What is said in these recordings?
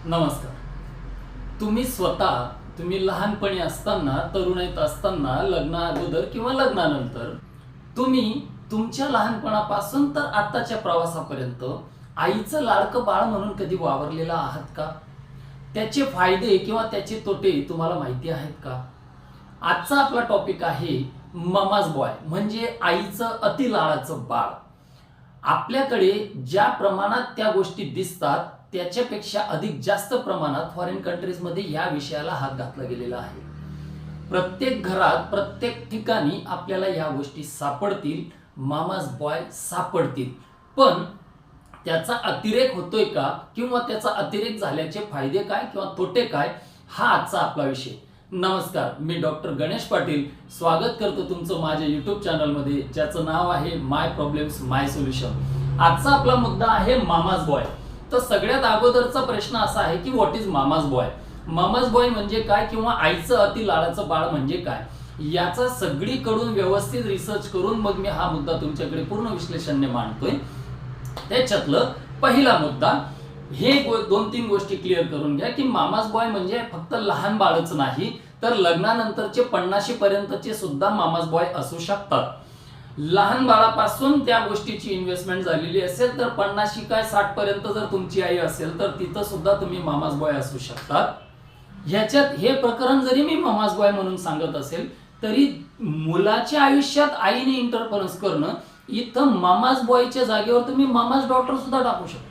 नमस्कार. तुम्ही लहानपणी असताना, तरुणाईत असताना, लग्ना अगोदर किंवा लग्नानंतर तुम्ही तुमच्या लहानपणापासून तर आत्ताच्या प्रवासापर्यंत आईचं लाडकं बाळ म्हणून कधी वावरलेलं आहात का? त्याचे फायदे किंवा त्याचे तोटे तुम्हाला माहिती आहेत का? आजचा आपला टॉपिक आहे ममाज बॉय, म्हणजे आईचं अतिलाडाचं बाळ. आपल्याकडे ज्या प्रमाणात त्या गोष्टी दिसतात त्याच्यापेक्षा अधिक जास्त प्रमाणात फॉरेन कंट्रीजमध्ये या विषयाला हात घातला गेलेला आहे. प्रत्येक घरात, प्रत्येक ठिकाणी आपल्याला या गोष्टी सापडतील, मामाज बॉय सापडतील. पण त्याचा अतिरेक होतोय का, किंवा त्याचा अतिरेक झाल्याचे फायदे काय किंवा तोटे काय, हा आजचा आपला विषय. नमस्कार, मी डॉक्टर गणेश पाटील स्वागत करतो तुमचं माझ्या युट्यूब चॅनलमध्ये, ज्याचं नाव आहे माय प्रॉब्लेम्स माय सोल्युशन. आजचा आपला मुद्दा आहे मामाज बॉय. तर सगळ्यात अगोदरचा प्रश्न असा आहे की what is mama's boy. Mama's boy म्हणजे काय, किंवा आईचं अति लाडाचं बाळ म्हणजे काय, याचा सगळीकडून व्यवस्थित रिसर्च करून मग मी हा मुद्दा तुमच्याकडे पूर्ण विश्लेषणाने मांडतोय. त्याच्यातलं पहिला मुद्दा, हे 2-3 गोष्टी क्लिअर करून घ्या की मामाज बॉय म्हणजे फक्त लहान बाळच नाही, तर लग्नानंतरचे 50 पर्यंतचे सुद्धा मामाज बॉय असू शकतात. लहान बाळापासून त्या गोष्टीची इन्व्हेस्टमेंट झालेली असेल तर 50 काय 60 पर्यंत जर तुमची आई असेल तर तिथं सुद्धा तुम्ही मामाज बॉय असू शकतात. ह्याच्यात हे प्रकरण जरी मी मामाज बॉय म्हणून सांगत असेल तरी मुलाच्या आयुष्यात आईने इंटरफरन्स करणं, इथं मामाज बॉयच्या जागेवर तुम्ही मामाज डॉटर सुद्धा टाकू शकता.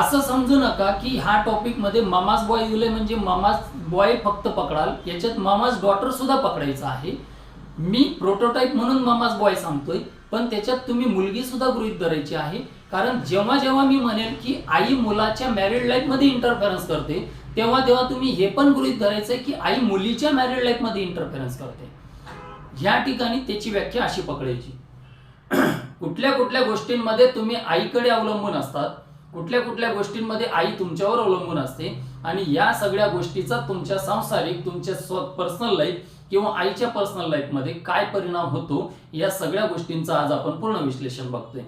असं समजू नका की ह्या टॉपिक मध्ये मामाज बॉय दिले म्हणजे मामाज बॉय फक्त पकडाल, याच्यात मामाज डॉटर सुद्धा पकडायचा आहे. मी प्रोटोटाइप म्हणून मामाज बॉय सांगतोय, पण त्याच्यात तुम्ही मुलगी सुद्धा गृहीत धरायची आहे. कारण जेव्हा जेव्हा मी म्हणेल की आई मुलाच्या मॅरिड लाईफ मध्ये इंटरफेरन्स करते, तेव्हा तेव्हा तुम्ही हे पण गृहीत धरायचंय की आई मुलीच्या मॅरिड लाईफ मध्ये इंटरफेरन्स करते. ह्या ठिकाणी त्याची व्याख्या अशी पकडायची. कुठल्या कुठल्या गोष्टींमध्ये तुम्ही आईकडे अवलंबून असतात, कुठल्या कुठल्या गोष्टींमध्ये आई तुमच्यावर अवलंबून असते, आणि या सगळ्या गोष्टीचा तुमच्या सांसारिक, तुमच्या पर्सनल लाईफ किंवा आईच्या पर्सनल लाईफ मध्ये काय परिणाम होतो, या सगळ्या गोष्टींचा आज आपण पूर्ण विश्लेषण बघतोय.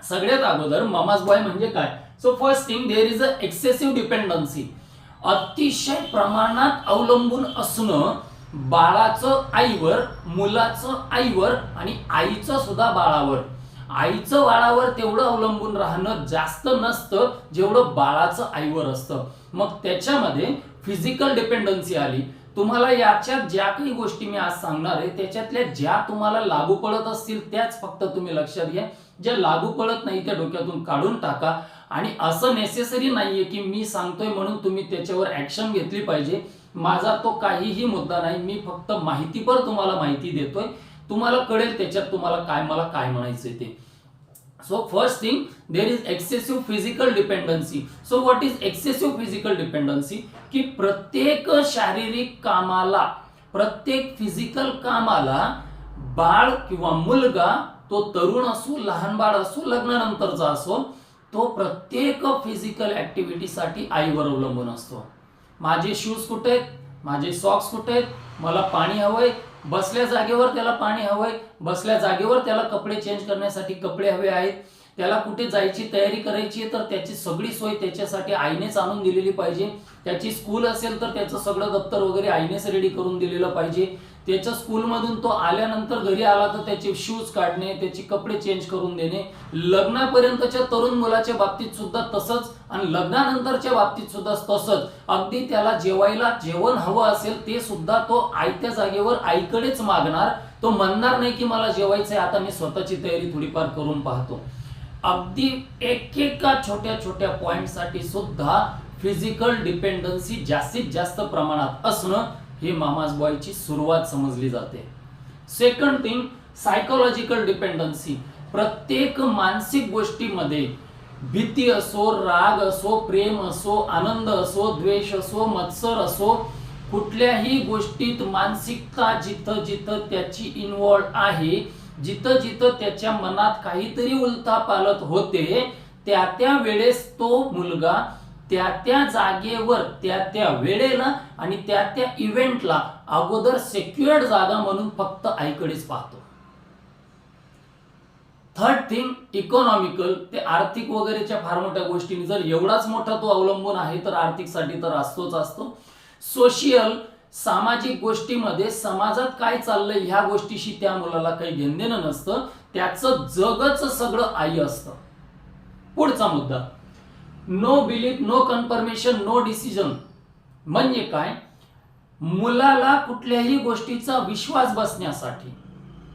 सगळ्यात अगोदर मामाज बॉय म्हणजे काय. So first thing, there is a excessive dependency. अतिशय प्रमाणात अवलंबून असणं बाळाचं आईवर, मुलाचं आईवर आणि आईचं सुद्धा बाळावर. आईचं बाळावर तेवढं अवलंबून राहणं जास्त नसतं जेवढं बाळाचं आईवर असतं. मग त्याच्यामध्ये फिजिकल डिपेंडन्सी आली. तुम्हाला याच्यात ज्या काही गोष्टी मी आज सांगणार आहे त्याच्यातल्या ज्या तुम्हाला लागू पडत असतील त्याच फक्त तुम्ही लक्षात घ्या. ज्या लागू पडत नाही त्या डोक्यातून काढून टाका. आणि असं नेसेसरी नाहीये की मी सांगतोय म्हणून तुम्ही त्याच्यावर ऍक्शन घेतली पाहिजे. माझा तो काहीही मुद्दा नाही, मी फक्त माहितीपर तुम्हाला माहिती देतोय. तुम्हाला कळेल त्याच्यात तुम्हाला मला काय म्हणायचंय ते. So first thing, there is excessive physical dependency. So what is excessive physical dependency? की प्रत्येक शारीरिक कामाला, प्रत्येक फिजिकल कामाला बाळ किंवा मुलगा, तो तरुण असो, लहान बाळ असो, लग्नानंतरचा असो, तो प्रत्येक फिजिकल ऍक्टिव्हिटी साठी आईवर अवलंबून असतो. माझे शूज कुठे आहेत, माझे सॉक्स कुठे आहेत, मला पाणी हवंय, बसल्या जागेवर त्याला पाणी हवंय, बसल्या जागेवर त्याला कपडे चेंज करण्यासाठी कपडे हवे आहेत, त्याला कुठे जायची तयारी करायची आहे तर त्याची सगळी सोय त्याच्यासाठी आईनेच आणून दिलेली पाहिजे. त्याची स्कूल असेल तर त्याचं सगळं दप्तर वगैरे आईनेच रेडी करून दिलेलं पाहिजे. त्याच्या स्कूलमधून तो आल्यानंतर घरी आला तर त्याचे शूज काढणे, त्याचे कपडे चेंज करून देणे. लग्नापर्यंतच्या तरुण मुलाच्या बाबतीत सुद्धा तसंच, आणि लग्नानंतरच्या बाबतीत सुद्धा तसंच. अगदी त्याला जेवायला जेवण हवं असेल ते सुद्धा तो आईच्या जागेवर आईकडेच मागणार. तो म्हणणार नाही की मला जेवायचंय, आता मी स्वतःची तयारी थोडीफार करून पाहतो. अगदी एकेका छोट्या छोट्या पॉइंट साठी सुद्धा फिजिकल डिपेंडन्सी जास्तीत जास्त प्रमाणात असणं, हे मामाज बॉयची सुरुवात समजली जाते. Second thing, psychological dependency. प्रत्येक मानसिक गोष्टीमध्ये, भीती असो, राग असो, प्रेम असो, आनंद असो, द्वेष असो, मत्सर असो, कुठल्याही गोष्टीत मानसिकता जिथं जिथं त्याची इन्व्हॉल्व आहे, जिथं जिथं त्याच्या मनात काहीतरी उलथापालथ होते, त्या वेळेस तो मुलगा त्या जागेवर, त्या वेळेला आणि त्या इव्हेंटला अगोदर सेक्युअर्ड जागा म्हणून फक्त आईकडेच पाहतो. थर्ड थिंग इकॉनॉमिकल, ते आर्थिक वगैरेच्या फार मोठ्या गोष्टी, जर एवढाच मोठा तो अवलंबून आहे तर आर्थिकसाठी तर असतोच असतो. सोशियल, सामाजिक गोष्टीमध्ये समाजात काय चाललंय ह्या गोष्टीशी त्या मुलाला काही घेणं देणं नसतं, त्याचं जगच सगळं आई असतं. पुढचा मुद्दा, no belief, no confirmation, no decision. म्हणजे काय, मुलाला कुठल्याही गोष्टीचा विश्वास बसण्यासाठी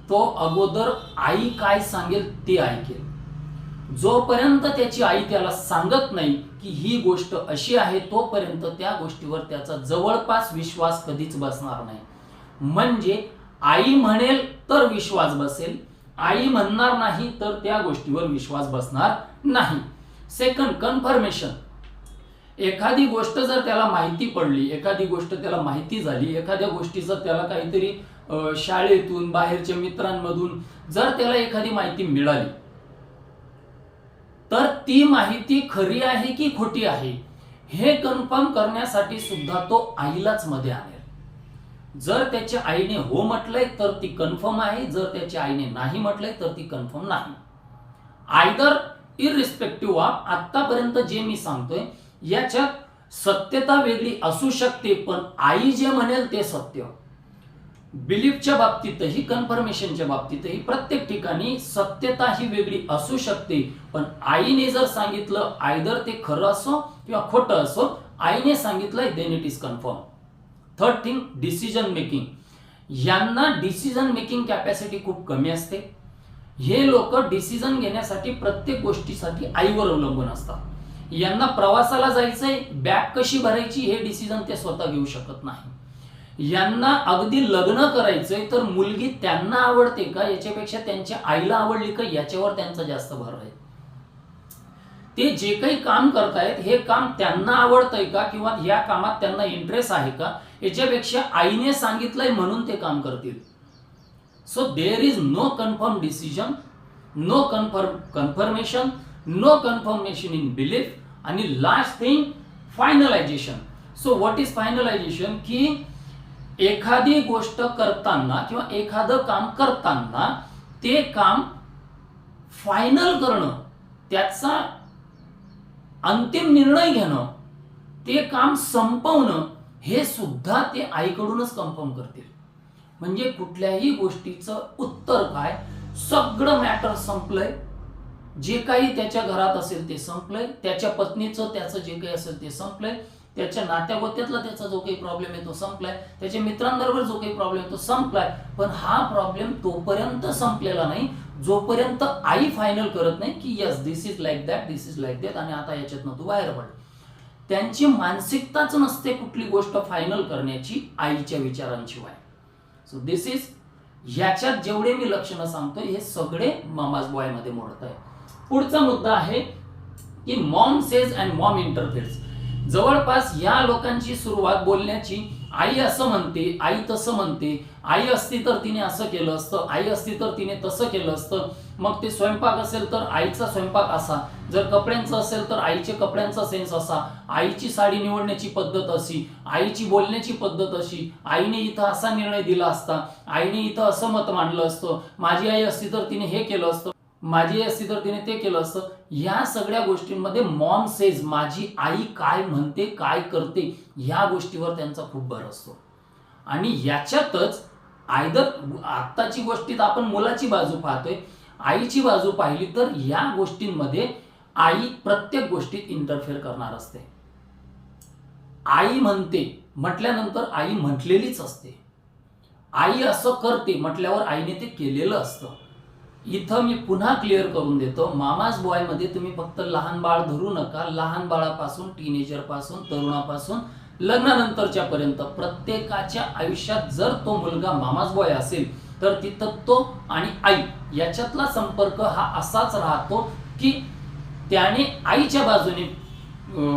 तो अगोदर आई काय सांगेल ते ऐकेल. जोपर्यंत त्याची आई त्याला सांगत नाही की ही गोष्ट अशी आहे, तोपर्यंत त्या गोष्टीवर त्याचा जवळपास विश्वास कधीच बसणार नाही. म्हणजे आई म्हणेल तर विश्वास बसेल, आई म्हणणार नाही तर त्या गोष्टीवर विश्वास बसणार नाही. Second, confirmation. एखादी गोष्ट जर त्याला माहिती पडली, एखादी गोष्ट त्याला माहिती झाली, एखाद्या गोष्टीचं त्याला काहीतरी शाळेतून, बाहेरच्या मित्रांमधून जर त्याला एखादी माहिती मिळाली, तर ती माहिती खरी आहे की खोटी आहे हे कन्फर्म करण्यासाठी सुद्धा तो आईलाच मध्ये आणेल. जर त्याच्या आईने हो म्हटलंय तर ती कन्फर्म आहे, जर त्याच्या आईने नाही म्हटलंय तर ती कन्फर्म नाही. आयदर इररिस्पेक्टिव्ह ऑफ, आतापर्यंत जे मी सांगतोय याच्यात सत्यता वेगळी असू शकते, पण आई जे म्हणेल ते सत्य. बिलीफच्या बाबतीतही, कन्फर्मेशनच्या बाबतीतही प्रत्येक ठिकाणी सत्यता ही वेगळी असू शकते, पण आईने जर सांगितलं, आयदर ते खरं असो किंवा खोटं असो, आईने सांगितलंय then it is confirm. Third thing, decision making. यांना डिसिजन मेकिंग कॅपॅसिटी खूप कमी असते. हे लोक डिसिजन घेण्यासाठी प्रत्येक गोष्टीसाठी आईवर अवलंबून असतात. यांना प्रवासाला जायचंय, बॅग कशी भरायची हे डिसिजन ते स्वतः घेऊ शकत नाही. यांना अगदी लग्न करायचंय तर मुलगी त्यांना आवडते का याच्यापेक्षा त्यांच्या आईला आवडली का याच्यावर त्यांचा जास्त भर आहे. ते जे काही काम करतायत हे काम त्यांना आवडतंय का किंवा या कामात त्यांना इंटरेस्ट आहे का याच्यापेक्षा आईने सांगितलंय म्हणून ते काम करतील. So there is no confirm decision, no confirmation, no confirmation in belief. आणि last thing, finalization. So what is finalization, की एखादी गोष्ट करताना किंवा एखादं काम करताना ते काम फायनल करणं, त्याचा अंतिम निर्णय घेणं, ते काम संपवणं हे सुद्धा ते आईकडूनच कन्फर्म करतील. म्हणजे कुठल्याही गोष्टीचं उत्तर काय, सगळं मॅटर संपलंय, जे काही त्याच्या घरात असेल ते संपलंय, त्याच्या पत्नीचं त्याचं जे काही असेल ते संपलंय, त्याच्या नात्यागोत्यातला त्याचा जो काही प्रॉब्लेम आहे तो संपलाय, त्याच्या मित्रांबरोबर जो काही प्रॉब्लेम तो संपलाय. पण हा प्रॉब्लेम तोपर्यंत संपलेला नाही जोपर्यंत आई फायनल करत नाही की yes this is like that, this is like that आणि आता याच्यातनं तू बाहेर पड. त्यांची मानसिकताच नसते कुठली गोष्ट फायनल करण्याची आईच्या विचारांशिवाय. सो दिस इज, ह्याच्यात जेवढे मी लक्षणं सांगतोय हे सगळे मामाज बॉय मध्ये मोडत आहे. पुढचा मुद्दा आहे की मॉम सेज अँड मॉम इंटरफेअर्स. जवळपास या लोकांची सुरुवात बोलण्याची, आई असं म्हणते, आई तसं म्हणते, आई असती तर तिने असं केलं असतं, आई असती तर तिने तसं केलं असतं. मग ते स्वयंपाक असेल तर आईचा स्वयंपाक असा, जर कपड्यांचं असेल तर आईचे कपड्यांचा सेन्स असा, आईची साडी निवडण्याची पद्धत अशी, आईची बोलण्याची पद्धत अशी, आईने इथं असा निर्णय दिला असता, आईने इथं असं मत मांडलं असतं, माझी आई असती तर तिने हे केलं असतं, माझी आई असती तर तिने ते केलं असतं. या सगळ्या गोष्टींमध्ये मॉम सेज, माझी आई काय म्हणते, काय करते, ह्या गोष्टीवर त्यांचा खूप भर असतो. आणि याच्यातच आयदर आत्ताची गोष्टीत आपण मुलाची बाजू पाहतोय, आईची बाजू पाहिली तर या गोष्टींमध्ये आई प्रत्येक गोष्टीत इंटरफेअर करणार असते. आई म्हणते म्हटल्यानंतर आई म्हटलेलीच असते. आई असं करते म्हटल्यावर आईने ते केलेलं असतं. इथं मी पुन्हा क्लिअर करून देतो, मामाज बॉय मध्ये तुम्ही फक्त लहान बाळ धरू नका. लहान बाळापासून, टीनेजर पासून, तरुणापासून लग्नानंतरच्या पर्यंत प्रत्येकाच्या आयुष्यात जर तो मुलगा मामाज बॉय असेल तर तिथं तो आणि आई याच्यातला संपर्क हा असाच राहतो की त्याने आईच्या बाजूने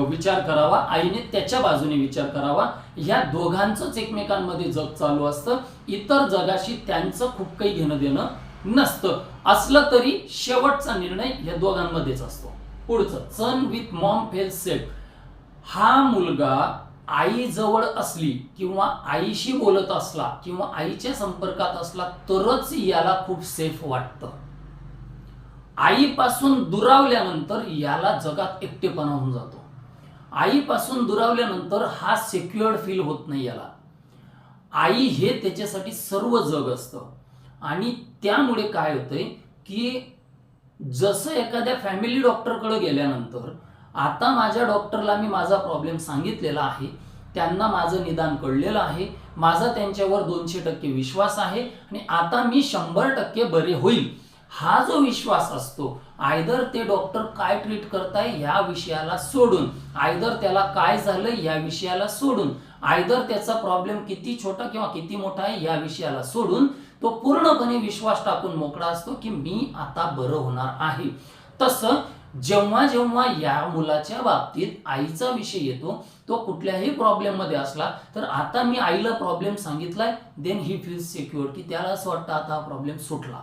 विचार करावा, आईने त्याच्या बाजूने विचार करावा. ह्या दोघांचंच एकमेकांमध्ये जग चालू असतं. इतर जगाशी त्यांचं खूप काही घेणं देणं नसतं. असलं तरी शेवटचा निर्णय या दोघांमध्येच असतो. पुढचं, सन विथ मॉम फेल्स सेफ. हा मुलगा आई जवळ असली किंवा आईशी बोलत असला किंवा आईच्या संपर्कात असला तरच याला खूप सेफ वाटतं. आईपासून दुरावल्यानंतर याला जगात एकटेपणा होऊन जातो. आईपासून दुरावल्यानंतर हा सिक्युअर्ड फील होत नाही याला. आई हे त्याच्यासाठी सर्व जग असतं. आणि त्यामुळे काय होतंय की जसं एखाद्या फॅमिली डॉक्टरकडे गेल्यानंतर, आता माझ्या डॉक्टरला मी माझा प्रॉब्लेम सांगितलेला आहे, त्यांना माझं निदान कळलेलं आहे, माझा त्यांच्यावर 200% विश्वास आहे आणि आता मी 100% बरे होईल, हा जो विश्वास असतो, आयदर ते डॉक्टर काय ट्रीट करताय या विषयाला सोडून, आयदर त्याला काय झालं या विषयाला सोडून, आयदर त्याचा प्रॉब्लेम किती छोटा किंवा किती मोठा आहे या विषयाला सोडून तो पूर्णपणे विश्वास टाकून मोकळा असतो की मी आता बरं होणार आहे. तसं जेव्हा जेव्हा या मुलाच्या बाबतीत आईचा विषय येतो, तो कुठल्याही प्रॉब्लेम मध्ये असला तर आता मी आईला प्रॉब्लेम सांगितलाय, देन ही फील्स सिक्युअर, की त्याला असं वाटतं आता हा प्रॉब्लेम सुटला.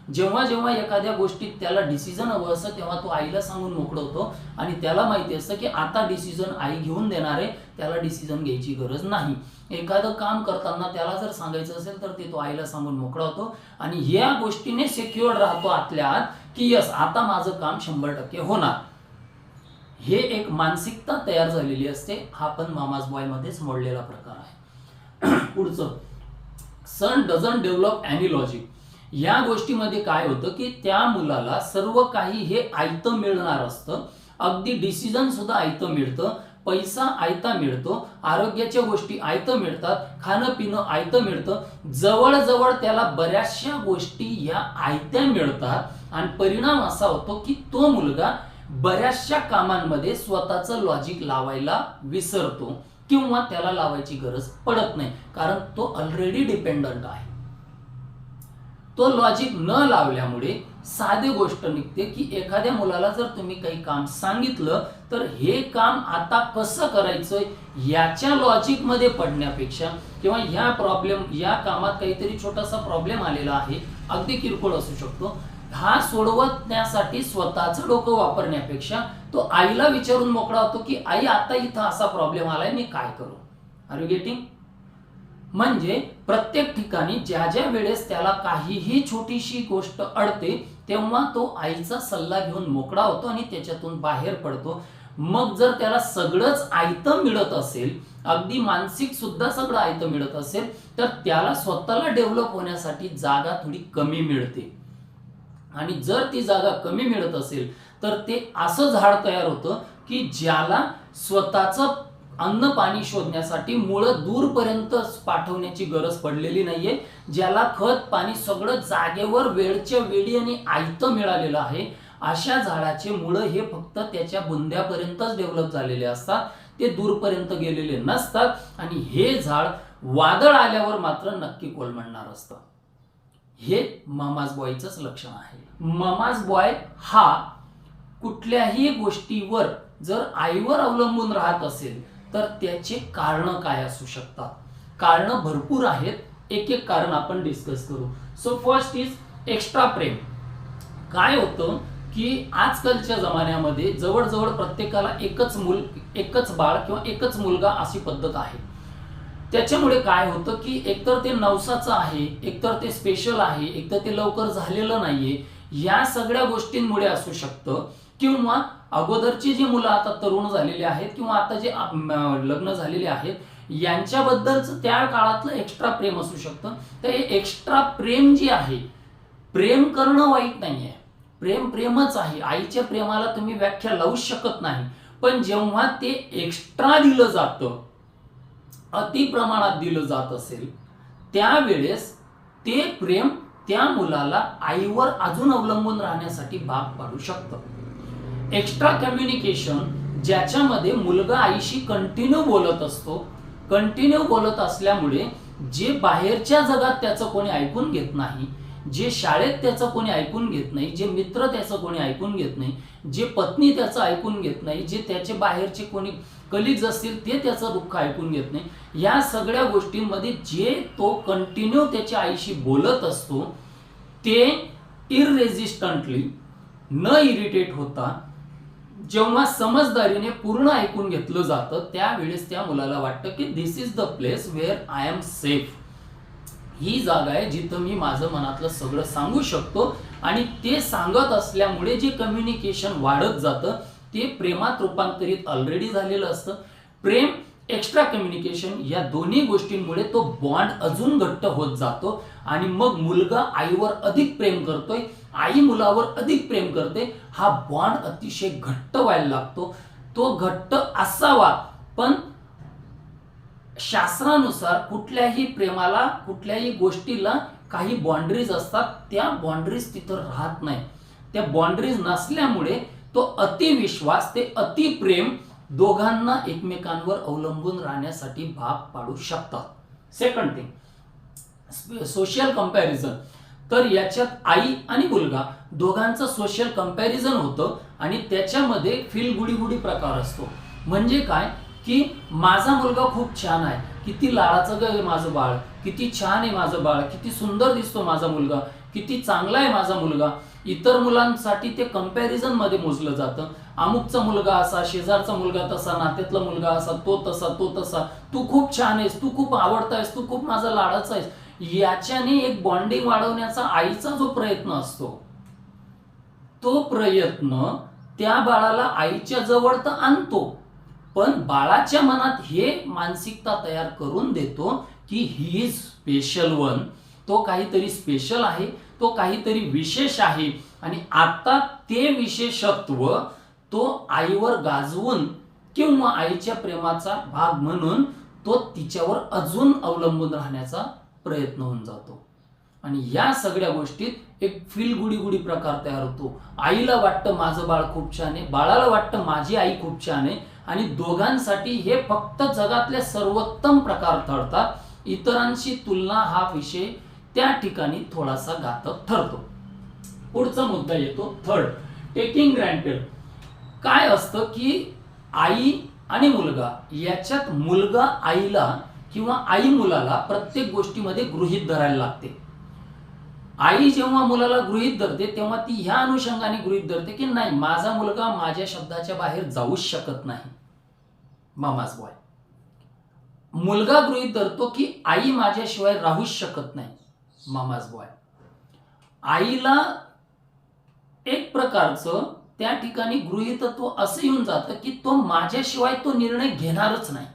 जेव्हा जेव्हा एखाद्या गोष्टीत त्याला डिसिजन हवं असतं तेव्हा तो आईला सांगून मोकळं होतो आणि त्याला माहिती असतं की आता डिसिजन आई घेऊन देणार आहे, त्याला डिसिजन घ्यायची गरज नाही. एखादं काम करताना त्याला जर सांगायचं असेल तर ते तो आईला सांगून मोकळा होतो आणि या गोष्टीने सिक्युअर्ड राहतो आतल्या आत की यस आता माझं काम 100% होणार. हे एक मानसिकता तयार झालेली असते. हा पण मामाज बॉय मध्येच मोडलेला प्रकार आहे. पुढचं, सन डझंट डेव्हलप एनी लॉजिक. या गोष्टीमध्ये काय होतं की त्या मुलाला सर्व काही हे आयतं मिळणार असतं. अगदी डिसिजन सुद्धा आयतं मिळतं, पैसा आयता मिळतो, आरोग्याच्या गोष्टी आयतं मिळतात, खाणं पिणं आयतं मिळतं. जवळजवळ त्याला बऱ्याचशा गोष्टी या आयत्या मिळतात आणि परिणाम असा होतो की तो मुलगा बऱ्याचशा कामांमध्ये स्वतःचं लॉजिक लावायला विसरतो किंवा त्याला लावायची गरज पडत नाही, कारण तो ऑलरेडी डिपेंडंट आहे. तो लॉजिक न लावल्यामुळे साधी गोष्ट निघते की एखाद्या मुलाला जर तुम्ही काही काम सांगितलं तर हे काम आता कसं करायचं याच्या लॉजिक मध्ये पडण्यापेक्षा किंवा या कामात काहीतरी छोटासा प्रॉब्लेम आलेला आहे, अगदी किरकोळ असू शकतो, हा सोडवण्यासाठी स्वतःचं डोकं वापरण्यापेक्षा तो आईला विचारून मोकळा होतो की आई आता इथं असा प्रॉब्लेम आलाय, मी काय करू. Are you getting? म्हणजे प्रत्येक ठिकाणी ज्या ज्या वेळेस त्याला काहीही छोटीशी गोष्ट अडते तेव्हा तो आईचा सल्ला घेऊन मोकळा होतो आणि त्याच्यातून बाहेर पडतो. मग जर त्याला सगळंच आयतं मिळत असेल, अगदी मानसिक सुद्धा सगळं आयतं मिळत असेल, तर त्याला स्वतःला डेव्हलप होण्यासाठी जागा थोडी कमी मिळते. आणि जर ती जागा कमी मिळत असेल तर ते असं झाड तयार होतं की ज्याला स्वतःचं अन्न पाणी शोधण्यासाठी मुळं दूरपर्यंत पाठवण्याची गरज पडलेली नाहीये, ज्याला खत पाणी सगळं जागेवर वेळच्या वेळी आणि आयतं मिळालेलं आहे, अशा झाडाचे मुळं हे फक्त त्याच्या बुंद्यापर्यंतच डेव्हलप झालेले असतात, ते दूरपर्यंत गेलेले नसतात आणि हे झाड वादळ आल्यावर मात्र नक्की कोलमडणार असतं. हे मामाज बॉयचंच लक्षण आहे. मामाज बॉय हा कुठल्याही गोष्टीवर जर आईवर अवलंबून राहत असेल तर त्याचे कारण काय असू शकतात. कारण भरपूर आहेत, एक एक कारण आपण डिस्कस करू. सो फर्स्ट इज एक्स्ट्रा प्रेम. काय होतं की आजकालच्या जमान्यामध्ये जवळजवळ प्रत्येकाला एकच बाळ किंवा एकच मुलगा अशी पद्धत आहे. त्याच्यामुळे काय होतं की एकतर ते नवसाचं आहे, एकतर ते स्पेशल आहे, एकतर ते लवकर झालेलं नाहीये, या सगळ्या गोष्टींमुळे असू शकतं. किंवा अगोदरची जी मुलं आता तरुण झालेली आहेत किंवा आता जे लग्न झालेले आहेत यांच्याबद्दलच त्या काळातलं एक्स्ट्रा प्रेम असू शकतं. तर हे एक्स्ट्रा प्रेम जे आहे, प्रेम करणं वाईट नाहीये, प्रेम प्रेमच आहे, आईच्या प्रेमाला तुम्ही व्याख्या लावू शकत नाही. पण जेव्हा ते एक्स्ट्रा दिलं जातं, अति प्रमाणात दिलं जात असेल, त्यावेळेस ते प्रेम त्या मुलाला आईवर अजून अवलंबून राहण्यासाठी भाग पाडू शकतं. एक्स्ट्रा कम्युनिकेशन, ज्याच्यामध्ये मुलगा आईशी कंटिन्यू बोलत असतो, कंटिन्यू बोलत असल्यामुळे जे बाहेरच्या जगात त्याचं कोणी ऐकून घेत नाही, जे शाळेत त्याचं कोणी ऐकून घेत नाही, जे मित्र त्याचं कोणी ऐकून घेत नाही, जे पत्नी त्याचं ऐकून घेत नाही, जे त्याचे बाहेरचे कोणी कलिग्स असतील ते त्याचं दुःख ऐकून घेत नाही, या सगळ्या गोष्टींमध्ये जे तो कंटिन्यू त्याच्या आईशी बोलत असतो ते इररेजिस्टंटली, न इरिटेट होता, जेव्हा समजदारीने पूर्ण ऐकून घेतलं जातं त्यावेळेस त्या मुलाला वाटतं की this is the place where I am safe. ही जागा आहे जिथं मी माझं मनातलं सगळं सांगू शकतो आणि ते सांगत असल्यामुळे जे कम्युनिकेशन वाढत जातं ते प्रेमात रूपांतरित ऑलरेडी झालेलं असतं. प्रेम, एक्स्ट्रा कम्युनिकेशन या दोन्ही गोष्टींमुळे तो बॉन्ड अजून घट्ट होत जातो आणि मग मुलगा आईवर अधिक प्रेम करतोय, आई मुलावर अधिक प्रेम करते. हा बॉन्ड अतिशय घट्ट व्हायला लागतो. तो घट्ट असावा, पण शास्त्रानुसार कुठल्याही प्रेमाला, कुठल्याही गोष्टीला काही बाउंड्रीज असतात. त्या बाउंड्रीज तिथं राहत नाही. त्या बाउंड्रीज नसल्यामुळे तो अतिविश्वास, ते अतिप्रेम दोघांना एकमेकांवर अवलंबून राहण्यासाठी भाग पाडू शकतात. Second thing, social comparison. तर याच्यात आई आणि मुलगा दोघांचं सोशल कंपॅरिझन होतं आणि त्याच्यामध्ये फील गुडी गुडी प्रकार असतो. म्हणजे काय की माझा मुलगा खूप छान आहे, किती लाडाचं ग माझं बाळ, किती छान आहे माझं बाळ, किती सुंदर दिसतो माझा मुलगा, किती चांगला आहे माझा मुलगा. इतर मुलांसाठी ते कंपॅरिझन मध्ये मोजलं जातं. अमुकचा मुलगा असा, शेजारचा मुलगा तसा, नात्यातला मुलगा असा, तो तसा, तो तसा, तू खूप छान आहेस, तू खूप आवडतायस, तू खूप माझा लाडाचा आहेस. याच्याने एक बॉन्डिंग वाढवण्याचा आईचा जो प्रयत्न असतो, तो प्रयत्न त्या बाळाला आईच्या जवळ तर आणतो, पण बाळाच्या मनात हे मानसिकता तयार करून देतो की ही इज स्पेशल वन. तो काहीतरी स्पेशल आहे, तो काहीतरी विशेष आहे आणि आता ते विशेषत्व तो आईवर गाजवून किंवा आईच्या प्रेमाचा भाग म्हणून तो तिच्यावर अजून अवलंबून राहण्याचा प्रयत्न होऊन जातो. आणि या सगळ्या गोष्टीत एक फील गुडी गुडी प्रकार तयार होतो. आईला वाटतं माझं बाळ खूप छान आहे, बाळाला वाटतं माझी आई खूप छान आहे आणि दोघांसाठी हे फक्त जगातले सर्वोत्तम प्रकार ठरतात. इतरांशी तुलना हा विषय त्या ठिकाणी थोडासा घातक ठरतो. पुढचा मुद्दा येतो थर्ड, टेकिंग ग्रँटेड. काय असतं की आई आणि मुलगा याच्यात मुलगा आईला किंवा आई मुलाला प्रत्येक गोष्टीमध्ये गृहीत धरायला लागते. आई जेव्हा मुलाला गृहीत धरते तेव्हा ती ह्या अनुषंगाने गृहीत धरते की नाही, माझा मुलगा माझ्या शब्दाच्या बाहेर जाऊच शकत नाही, मामाज बॉय. मुलगा गृहीत धरतो की आई माझ्याशिवाय राहूच शकत नाही, मामाज बॉय. आईला एक प्रकारचं त्या ठिकाणी गृहीतत्व असं येऊन जातं की तो माझ्याशिवाय तो निर्णय घेणारच नाही,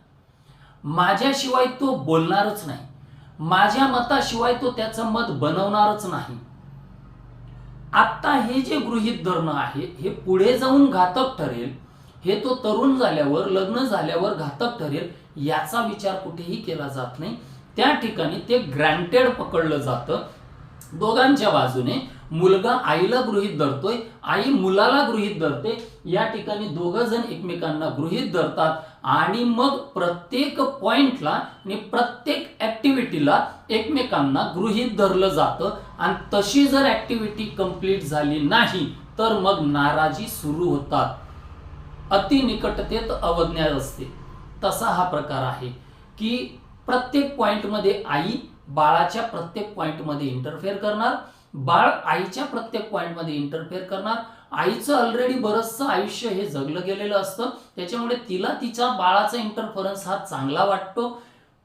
माझ्याशिवाय तो बोलणारच नाही, माझ्या मताशिवाय तो त्याचं मत बनवणारच नाही. आता हे जे गृहीत धरणं आहे हे पुढे जाऊन घातक ठरेल, हे तो तरुण झाल्यावर, लग्न झाल्यावर घातक ठरेल, याचा विचार कुठेही केला जात नाही. त्या ठिकाणी ते ग्रँटेड पकडलं जातं. दोघांच्या बाजूने मुलगा आईला गृहीत धरतोय, आई मुलाला गृहीत धरते. या ठिकाणी दोघं जण एकमेकांना गृहीत धरतात आणि मग प्रत्येक पॉइंटला आणि प्रत्येक ऍक्टिव्हिटीला एकमेकांना गृहीत धरलं जातं. आणि तशी जर ऍक्टिव्हिटी कंप्लीट झाली नाही तर मग नाराजी सुरू होतात. अतिनिकटतेत अवज्ञा असते. तसा हा प्रकार आहे की प्रत्येक पॉइंटमध्ये आई बाळाच्या प्रत्येक पॉइंटमध्ये इंटरफेअर करणार, बाळ आईच्या प्रत्येक पॉइंटमध्ये इंटरफेअर करणार. आईचं ऑलरेडी बरंचसं आयुष्य हे जगलं गेलेलं असतं, त्याच्यामुळे तिला तिच्या बाळाचा इंटरफरन्स हा चांगला वाटतो.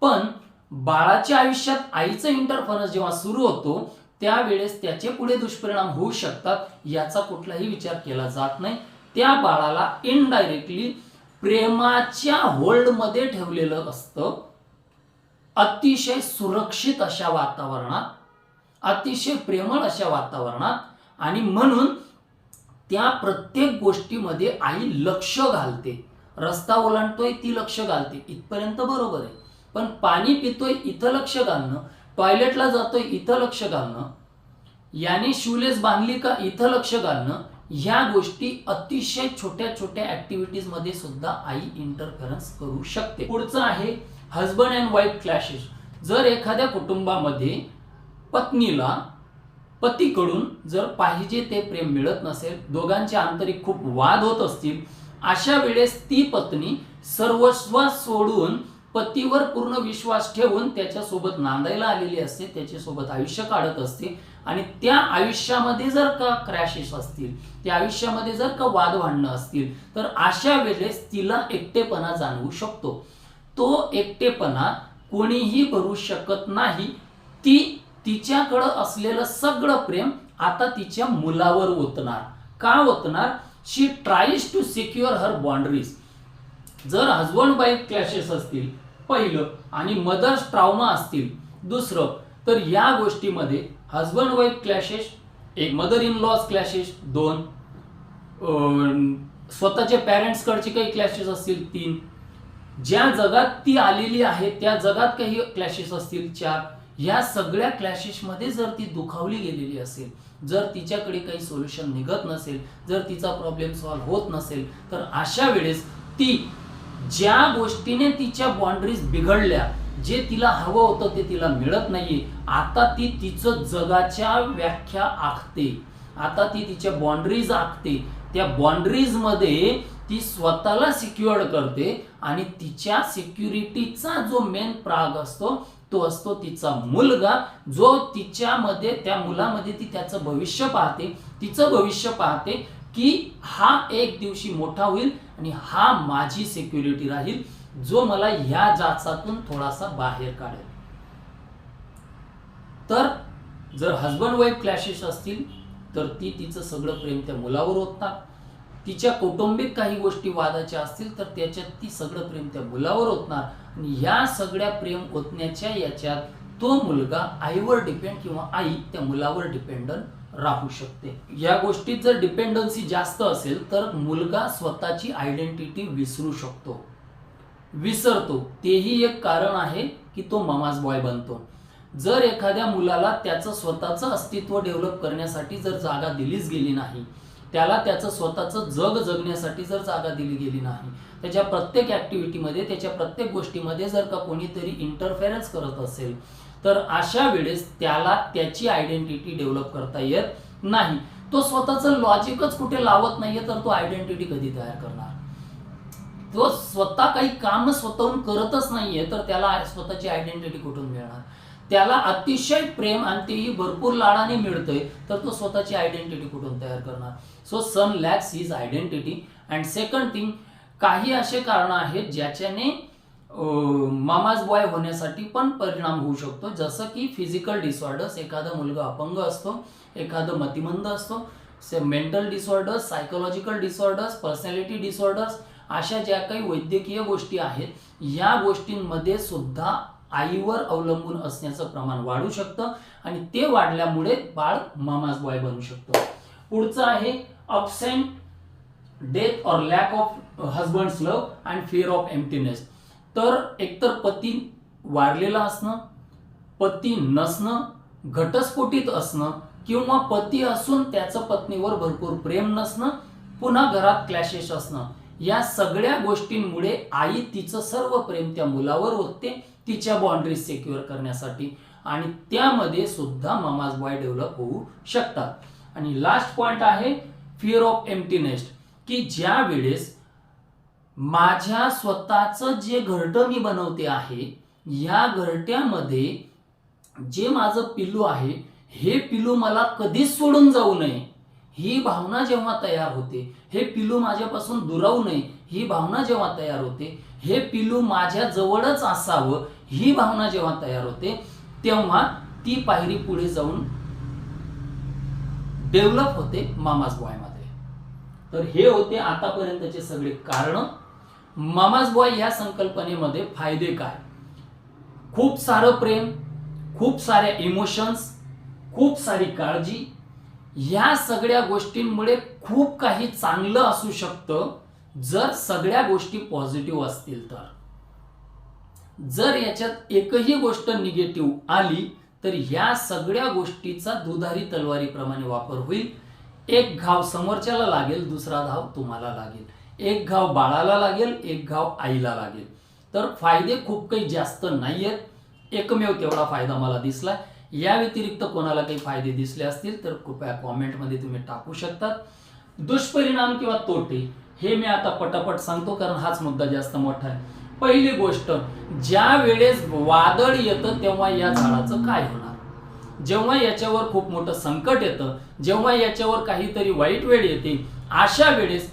पण बाळाच्या आयुष्यात आईचं इंटरफरन्स जेव्हा सुरू होतो त्यावेळेस त्याचे पुढे दुष्परिणाम होऊ शकतात, याचा कुठलाही विचार केला जात नाही. त्या बाळाला इनडायरेक्टली प्रेमाच्या होल्डमध्ये ठेवलेलं असतं, अतिशय सुरक्षित अशा वातावरणात, अतिशय प्रेमळ अशा वातावरणात. आणि म्हणून त्या प्रत्येक गोष्टीमध्ये आई लक्ष घालते. रस्ता ओलांडतोय ती लक्ष घालते, इथपर्यंत बरोबर आहे. पण पाणी पितोय इथं लक्ष घालणं, टॉयलेटला जातोय इथं लक्ष घालणं, याने शूलेस बांधली का इथं लक्ष घालणं, ह्या गोष्टी अतिशय छोट्या छोट्या ऍक्टिव्हिटीज मध्ये सुद्धा आई इंटरफेरन्स करू शकते. पुढचं आहे हजबंड अँड वाईफ क्लॅशेस. जर एखाद्या कुटुंबामध्ये पत्नीला पतीकडून जर पाहिजे ते प्रेम मिळत नसेल, दोघांच्या आंतरिक खूप वाद होत असतील, अशा वेळेस ती पत्नी सर्वस्व सोडून पतीवर पूर्ण विश्वास ठेवून त्याच्यासोबत नांदायला आलेली असते, त्याच्यासोबत आयुष्य काढत असते. आणि त्या आयुष्यामध्ये जर का क्रॅशेस असतील, त्या आयुष्यामध्ये जर का वाद भांडणं असतील, तर अशा वेळेस तिला एकटेपणा जाणवू शकतो. तो एकटेपणा कोणीही भरू शकत नाही. ती तिच्याकडं असलेलं सगळं प्रेम आता तिच्या मुलावर ओतणार. का ओतणार? She tries to secure her boundaries. जर हजबंड वाईफ क्लॅशेस असतील पहिलं, आणि मदर्स ट्रॉमा असतील दुसरं, तर या गोष्टीमध्ये हजबंड वाईफ क्लॅशेस एक, मदर इन लॉज क्लॅशेस दोन, स्वतःच्या पॅरेंट्स कडचे काही क्लॅशेस असतील तीन, ज्या जगात ती आलेली आहे त्या जगात काही क्लॅशेस असतील चार. या सगळ्या क्लॅशेसमध्ये जर ती दुखावली गेलेली असेल, जर तिच्याकडे काही सोल्युशन निघत नसेल, जर तिचा प्रॉब्लेम सॉल्व्ह होत नसेल, तर अशा वेळेस ती ज्या गोष्टीने तिच्या बाउंड्रीज बिघडल्या, जे तिला हवं होतं ते तिला मिळत नाहीये, आता ती तिचं जगाच्या व्याख्या आखते. आता ती तिच्या बाउंड्रीज आखते. त्या बाउंड्रीज मध्ये ती स्वतःला सिक्युअर्ड करते आणि तिच्या सिक्युरिटीचा जो मेन प्राग असतो तो असतो तिचा मुलगा, जो तिच्यामध्ये, त्या मुलामध्ये ती त्याचं भविष्य पाहते, तिचं भविष्य पाहते की हा एक दिवशी मोठा होईल आणि हा माझी सिक्युरिटी राहील, जो मला ह्या जाचातून थोडासा बाहेर काढेल. तर जर हजबंड वाईफ क्लॅशेस असतील तर ती तिचं सगळं प्रेम त्या मुलावर ओततात. तिच्या कौटुंबिक काही गोष्टी वादाच्या असतील तर त्याच्यात ती सगळं प्रेम त्या मुलावर ओतणार. आणि या सगळ्या प्रेम ओतण्याच्या याच्यात तो मुलगा आईवर डिपेंड किंवा आई त्या मुलावर डिपेंडंट राहू शकते. या गोष्टीत जर डिपेंडन्सी जास्त असेल तर मुलगा स्वतःची आयडेंटिटी विसरतो. तेही एक कारण आहे की तो ममाज बॉय बनतो. जर एखाद्या मुलाला त्याचं स्वतःचं अस्तित्व डेव्हलप करण्यासाठी जर जागा दिलीच गेली नाही, त्याला त्याचं स्वतःचं जग जगण्यासाठी जर जागा दिली गेली नाही, त्याच्या प्रत्येक ऍक्टिव्हिटीमध्ये, त्याच्या प्रत्येक गोष्टीमध्ये जर का कोणीतरी इंटरफेरन्स करत असेल, तर अशा वेळेस त्याला त्याची आयडेंटिटी डेव्हलप करता येत नाही. तो स्वतःचं लॉजिकच कुठे लावत नाहीये तर तो आयडेंटिटी कधी तयार करणार? तो स्वतः काही काम स्वतःहून करतच नाहीये तर त्याला स्वतःची आयडेंटिटी कुठून मिळणार? त्याला अतिशय प्रेम आणि तेही भरपूर लाडाने मिळतंय तर तो स्वतःची आयडेंटिटी कुठून तयार करणार? So son lacks his identity. And second thing, काही असे कारण आहेत ज्याच्याने मामाज बॉय होण्यासाठी पण परिणाम होऊ शकतो, जसं की फिजिकल डिसऑर्डर्स. एखादा मुलगा अपंग असतो, एखादं मतिमंद असतो, mental disorders, psychological disorders, personality disorders, अशा ज्या काही वैद्यकीय गोष्टी आहेत, या गोष्टींमध्ये सुद्धा आईवर अवलंबून असण्याचं प्रमाण वाढू शकतं आणि ते वाढल्यामुळे बाळ मामाज बॉय बनू शकतं. पुढचं आहे अब्सेंट डेथ और lack of husband's love and fear of emptiness. तर एकतर पती वारलेला असणं, पती नसणं, घटस्फोटित असणं, किंवा पती असून त्याचं पत्नीवर भरपूर प्रेम नसणं, पुन्हा घरात क्लॅशेस असणं, या सगळ्या गोष्टींमुळे आई तिचं सर्व प्रेम त्या मुलावर ओतते तिच्या बाउंड्रीज सिक्युअर करण्यासाठी, आणि त्यामध्ये सुद्धा मामाज बॉय डेव्हलप होऊ शकतात. आणि लास्ट पॉइंट आहे फिअर ऑफ एम्प्टीनेस, की ज्या वेळेस माझ्या स्वतःचं जे घरटं मी बनवते आहे, या घरट्यामध्ये जे माझं पिल्लू आहे, हे पिल्लू मला कधीच सोडून जाऊ नये ही भावना जेव्हा तयार होते, हे पिल्लू माझ्यापासून दुरावू नये ही भावना जेव्हा तयार होते, हे पिल्लू माझ्या जवळच असावं ही भावना जेव्हा तयार होते, तेव्हा ती पायरी पुढे जाऊन डेव्हलप होते मामाज बॉय मध्ये. तर हे होते आतापर्यंतचे सगळे कारण. मामाज बॉय या संकल्पनेमध्ये फायदे काय? खूप सारं प्रेम, खूप साऱ्या इमोशन्स, खूप सारी काळजी, या सगळ्या गोष्टींमुळे खूप काही चांगलं असू शकतं जर सगळ्या गोष्टी पॉझिटिव्ह असतील तर. जर याच्यात एकही गोष्ट निगेटिव्ह आली तर या सगळ्या गोष्टीचा दुधारी तलवारीप्रमाणे वापर होईल. एक घाव समोरच्याला लागेल, दुसरा घाव तुम्हाला लागेल, एक घाव बाळाला लागेल, एक घाव आईला लागेल. तर फायदे खूप काही जास्त नाहीयेत, एकमेव तेवढा फायदा मला दिसला. या व्यतिरिक्त कोणाला काही फायदे दिसले असतील तर कृपया कॉमेंटमध्ये तुम्ही टाकू शकतात. दुष्परिणाम किंवा तोटे हे मी आता पटापट सांगतो कारण हाच मुद्दा जास्त मोठा आहे. पहिली गोष्ट, ज्या वेळेस वादळ येतं तेव्हा या झाडाचं काय होणार? जेव्हा याच्यावर खूप मोठं संकट येतं, जेव्हा याच्यावर काहीतरी वाईट वेळ येते, अशा वेळेस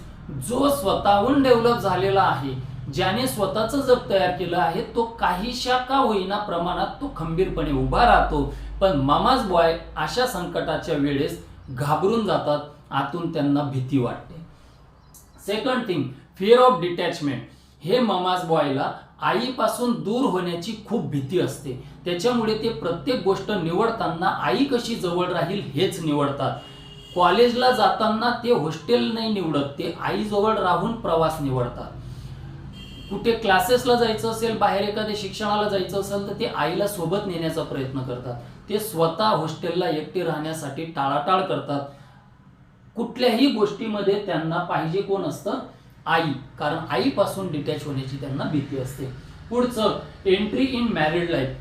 जो स्वतःहून डेव्हलप झालेला आहे, ज्याने स्वतःचं जग तयार केलं आहे, तो काहीशा का होईना प्रमाणात तो खंबीरपणे उभा राहतो. पण मामाज बॉय अशा संकटाच्या वेळेस घाबरून जातात, आतून त्यांना भीती वाटते. Second thing, fear of detachment. हे ममाज बॉयला आईपासून दूर होण्याची खूप भीती असते. त्याच्यामुळे ते प्रत्येक गोष्ट निवडताना आई कशी जवळ राहील हेच निवडतात. कॉलेजला जाताना ते हॉस्टेल नाही निवडत, ते आईजवळ राहून प्रवास निवडतात. कुठे क्लासेसला जायचं असेल, बाहेर एखाद्या शिक्षणाला जायचं असेल तर ते आईला सोबत नेण्याचा प्रयत्न करतात. ते स्वतः हॉस्टेलला एकटे राहण्यासाठी टाळाटाळ करतात. कुठल्याही गोष्टीमध्ये त्यांना पाहिजे कोण असतं? आई. कारण आईपासून डिटॅच होण्याची त्यांना भीती असते. पुढचं, एंट्री इन मॅरिड लाईफ.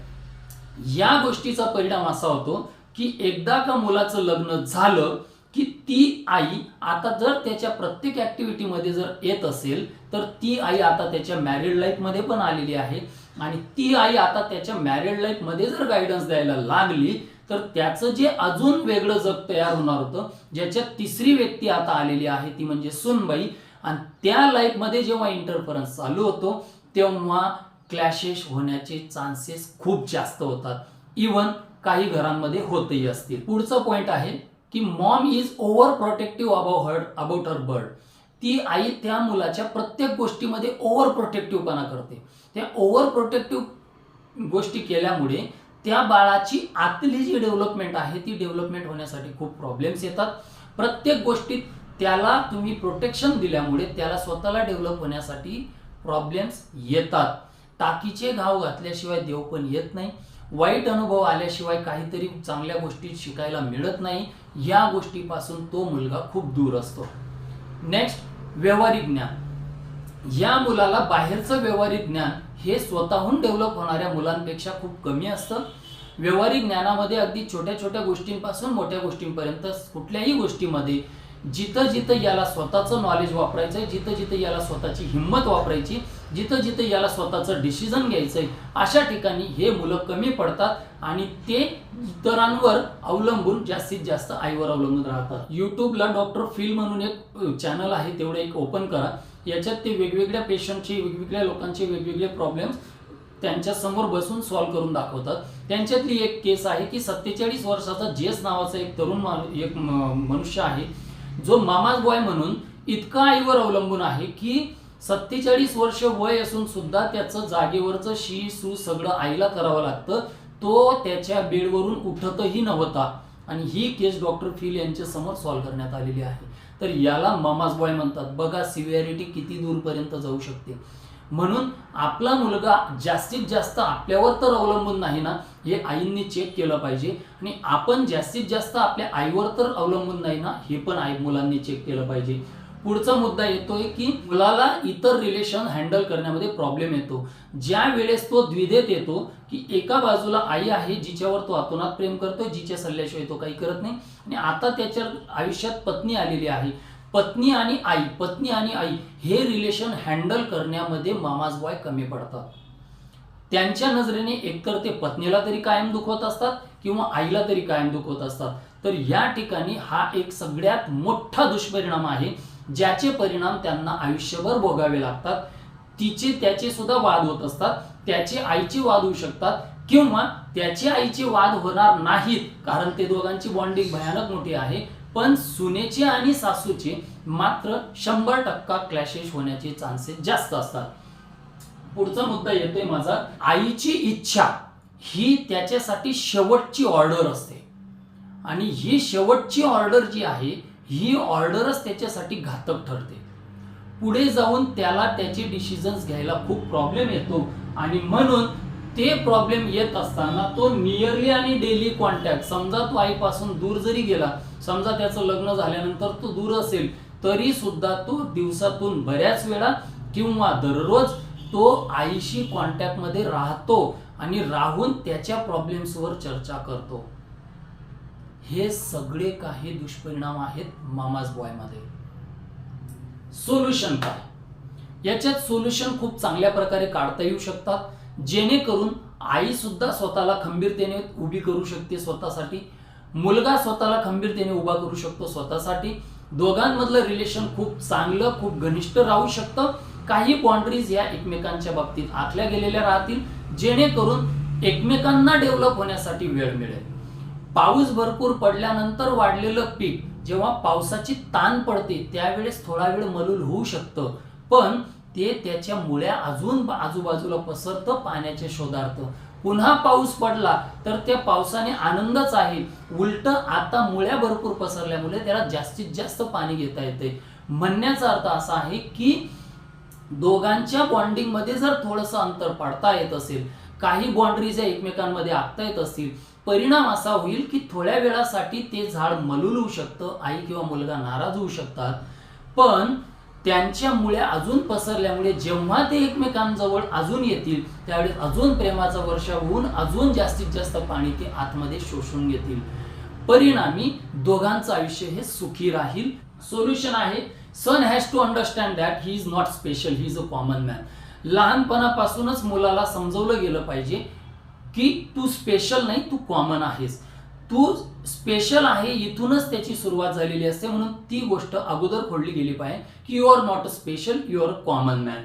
या गोष्टीचा परिणाम असा होतो की एकदा का मुलाचं लग्न झालं की ती आई आता जर त्याच्या प्रत्येक ऍक्टिव्हिटीमध्ये जर येत असेल तर ती आई आता त्याच्या मॅरिड लाईफमध्ये पण आलेली आहे आणि ती आई आता त्याच्या मॅरिड लाईफमध्ये जर गायडन्स द्यायला लागली तर त्याचं जे अजून वेगळं जग तयार होणार होतं, ज्याच्यात तिसरी व्यक्ती आता आलेली आहे ती म्हणजे सूनबाई. आणि त्या लाईफमध्ये जेव्हा इंटरफरन्स चालू होतो तेव्हा क्लॅशेस होण्याचे चान्सेस खूप जास्त होतात. इव्हन काही घरांमध्ये होतही असतील. पुढचं पॉइंट आहे की Maugham is over protective about her bird. ती आई त्या मुलाच्या प्रत्येक गोष्टीमध्ये ओव्हर प्रोटेक्टिव्हपणा करते. त्या ओव्हर प्रोटेक्टिव्ह गोष्टी केल्यामुळे त्या बाळाची आतली जी डेव्हलपमेंट आहे ती डेव्हलपमेंट होण्यासाठी खूप प्रॉब्लेम्स येतात. प्रत्येक गोष्टीत त्याला तुम्ही प्रोटेक्शन दिल्यामुळे त्याला स्वतःला डेव्हलप होण्यासाठी प्रॉब्लेम्स येतात. टाकीचे घाव घातल्याशिवाय देव पण येत नाही. वाईट अनुभव आल्याशिवाय काहीतरी चांगल्या गोष्टी शिकायला मिळत नाही. या गोष्टीपासून तो मुलगा खूप दूर असतो. नेक्स्ट, व्यावहारिक ज्ञान. या मुलाला बाहेरचं व्यावहारिक ज्ञान हे स्वतःहून डेव्हलप होणाऱ्या मुलांपेक्षा खूप कमी असतं. व्यावहारिक ज्ञानामध्ये अगदी छोट्या छोट्या गोष्टींपासून मोठ्या गोष्टींपर्यंत कुठल्याही गोष्टीमध्ये जिथं जिथं याला स्वतःचं नॉलेज वापरायचंय, जिथं जिथं याला स्वतःची हिंमत वापरायची, जिथं जिथं याला स्वतःचं डिसिजन घ्यायचंय, अशा ठिकाणी हे मुलं कमी पडतात आणि ते इतरांवर अवलंबून जास्तीत जास्त आईवर अवलंबून राहतात. युट्यूबला डॉक्टर फिल म्हणून एक चॅनल आहे, तेवढं एक ओपन करा. याच्यात ते वेगवेगळ्या पेशंटचे, वेगवेगळ्या लोकांचे वेगवेगळे प्रॉब्लेम्स त्यांच्या समोर बसून सॉल्व्ह करून दाखवतात. त्यांच्यातली एक केस आहे की 47 वर्षाचा जेस नावाचा एक तरुण मनुष्य आहे जो मामाज बॉय म्हणून इतका आईवर अवलंबून आहे की 47 वर्ष वय असून सुद्धा त्याचं जागेवरचं शी सू सगळं आईला करावं लागतं. तो त्याच्या बेडवरून उठतही नव्हता आणि ही केस डॉक्टर फिल यांच्या समोर सॉल्व्ह करण्यात आलेली आहे. तर याला मामाज बॉय म्हणतात. बघा सिव्हिअरिटी किती दूरपर्यंत जाऊ शकते. म्हणून आपला मुलगा जास्तीत जास्त आपल्यावर तर अवलंबून नाही ना, हे आईंनी चेक केलं पाहिजे. आणि आपण जास्तीत जास्त आपल्या आईवर तर अवलंबून नाही ना, हे पण मुलांनी चेक केलं पाहिजे. पुढचा मुद्दा येतोय की मुलाला इतर रिलेशन हँडल करण्यामध्ये प्रॉब्लेम येतो. ज्या वेळेस तो द्विधेत येतो की एका बाजूला आई आहे जिच्यावर तो आतोनात प्रेम करतोय, जिच्या सल्ल्याशिवाय तो काही करत नाही, आणि आता त्याच्या आयुष्यात पत्नी आलेली आहे. पत्नी आणि आई हे रिलेशन हँडल करण्यामध्ये मामाज बॉय कमी पडतात. त्यांच्या नजरेने एकतर ते पत्नीला तरी कायम दुखवत असतात किंवा आईला तरी कायम दुखवत असतात. तर या ठिकाणी हा एक सगळ्यात मोठा दुष्परिणाम आहे, ज्याचे परिणाम त्यांना आयुष्यभर भोगावे लागतात. तिचे त्याचे सुद्धा वाद होत असतात. त्याचे आईचे वाद होऊ शकतात किंवा त्याचे आईचे वाद होणार नाहीत, कारण ते दोघांची बॉन्डिंग भयानक मोठी आहे. पण सुनेचे आणि सासूचे मात्र 100% क्लॅशेस होण्याचे चान्सेस जास्त असतात. पुढचा मुद्दा येतोय माझा, आईची इच्छा ही त्याच्यासाठी शेवटची ऑर्डर असते आणि ही शेवटची ऑर्डर जी आहे ही ऑर्डरच त्याच्यासाठी घातक ठरते. पुढे जाऊन त्याला त्याचे डिसिजन्स घ्यायला खूप प्रॉब्लेम येतो आणि म्हणून ते प्रॉब्लेम येत असताना तो नियरली आणि डेली कॉन्टॅक्ट, समजा तो आईपासून दूर जरी गेला, समजा त्याचं लग्न झाल्यानंतर तो दूर असेल तरी सुद्धा तो दिवसातून बऱ्याच वेळा किंवा दररोज तो आईशी कॉन्टॅक्ट मध्ये राहतो आणि राहून त्याच्या प्रॉब्लेम्सवर चर्चा करतो. हे सगळे काही दुष्परिणाम आहेत मामाज बॉय मध्ये. सोल्युशन काय? याच्यात सोल्युशन खूप चांगल्या प्रकारे काढता येऊ शकतात, जेणेकरून आई सुद्धा स्वतःला खंबीरतेने उभी करू शकते स्वतःसाठी, मुलगा स्वतःला खंबीरतेने उभा करू शकतो स्वतःसाठी. दोघांमधलं रिलेशन खूप चांगलं, खूप घनिष्ठ राहू शकतं. काही बाउंड्रीज या एकमेकांच्या बाबतीत आखल्या गेलेल्या राहतील, जेणेकरून एकमेकांना डेव्हलप होण्यासाठी वेळ मिळेल. पाऊस भरपूर पडल्यानंतर वाढलेलं पीक जेव्हा पावसाची ताण पडते त्यावेळेस थोडा वेळ मलूल होऊ शकतं, पण ते त्याच्या मुळ्या अजून आजूबाजूला पसरतं पाण्याच्या शोधार्थ. पुन्हा पाऊस पडला तर त्या पावसाने आनंदच आहे, उलट आता मुळ्या भरपूर पसरल्यामुळे त्याला जास्तीत जास्त पाणी घेता येते. म्हणण्याचा अर्थ असा आहे की दोघांच्या बॉन्डिंग मध्ये जर थोडंसं अंतर पाडता येत असेल, काही बाउंड्रीज एकमेकांमध्ये आखता येत असतील, परिणाम असा होईल की थोड्या वेळासाठी ते झाड मलूल होऊ शकतं, आई किंवा मुलगा नाराज होऊ शकतात, पण त्यांच्या मुळ्या अजून पसरल्यामुळे जेव्हा ते एकमेकांजवळ अजून येतील त्यावेळी अजून प्रेमाचा वर्षाव होऊन अजून जास्तीत जास्त पाणी ते आतमध्ये शोषून घेतील. परिणामी दोघांचं आयुष्य हे सुखी राहील. सोल्युशन आहे, son has to understand that he is not special, he is a common man. लहानपणापासूनच मुलाला समजवलं गेलं पाहिजे की तू स्पेशल नाही, तू कॉमन आहेस. तू स्पेशल आहे इथूनच त्याची सुरुवात झालेली असते, म्हणून ती गोष्ट अगोदर खोडली गेली पाहिजे की you are not a special, you are a common man.